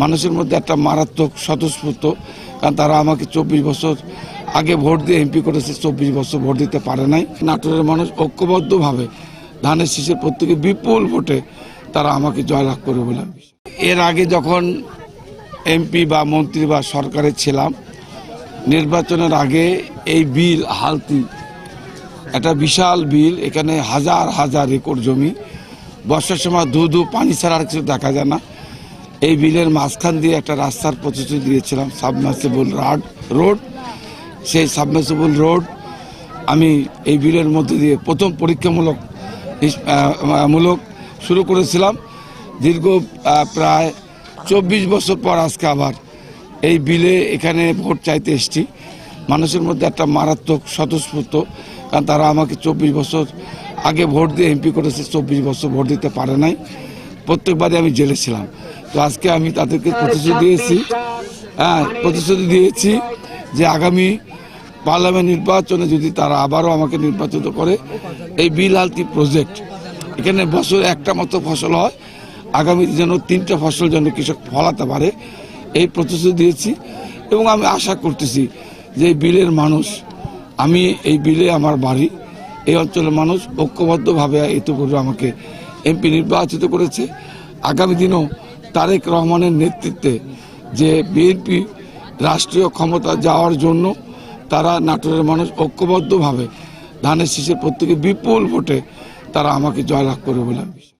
মানুষের মধ্যে একটা মারাত্মক স্বতঃস্ফূর্ত, কারণ তারা আমাকে 24 বছর আগে ভোট দিয়ে এমপি করেছে, 24 বছর ভোট দিতে পারে নাই। নাটোরের মানুষ ঐক্যবদ্ধভাবে ধানের শীষের প্রত্যেকে বিপুল ভোটে তারা আমাকে জয়লাভ করে বললাম। এর আগে যখন এমপি বা মন্ত্রী বা সরকারে ছিলাম, নির্বাচনের আগে এই বিল হালতি একটা বিশাল বিল, এখানে হাজার হাজার একর জমি, বর্ষার সময় ধু পানি ছাড়া আর কিছু দেখা যায় না। এই বিলের মাঝখান দিয়ে একটা রাস্তার প্রতিশ্রুতি দিয়েছিলাম, সাবমার্সিবল রোড। সেই সাবমার্সিবল রোড আমি এই বিলের মধ্যে দিয়ে প্রথম পরীক্ষামূলক শুরু করেছিলাম। দীর্ঘ প্রায় 24 বছর পর আজকে আবার এই বিলে এখানে ভোট চাইতে এসেছি। মানুষের মধ্যে একটা মারাত্মক স্বতঃস্ফূর্ত, কারণ তারা আমাকে 24 বছর আগে ভোট দিয়ে এমপি করেছে, 24 বছর ভোট দিতে পারে নাই। প্রত্যেকবারই আমি জেলে ছিলাম। তো আজকে আমি তাদেরকে প্রতিশ্রুতি দিয়েছি যে আগামী পার্লামেন্ট নির্বাচনে যদি তারা আবারও আমাকে নির্বাচিত করে, এই বিল হালতি প্রজেক্ট, এখানে বছরে একটা মতো ফসল হয়, আগামী যেন 3টা ফসল যেন কৃষক ফলাতে পারে, এই প্রতিশ্রুতি দিয়েছি। এবং আমি আশা করতেছি যে এই বিলের মানুষ, আমি এই বিলে আমার বাড়ি, এই অঞ্চলের মানুষ ঐক্যবদ্ধভাবে ইতিপূর্বে আমাকে এমপি নির্বাচিত করেছে। আগামী দিনেও তারেক রহমানের নেতৃত্বে যে বিএনপি রাষ্ট্রীয় ক্ষমতা যাওয়ার জন্য তারা নাটোরের মানুষ ঐক্যবদ্ধভাবে ধানের শীষের প্রত্যেকে বিপুল ভোটে তারা আমাকে জয়লাভ করে বলে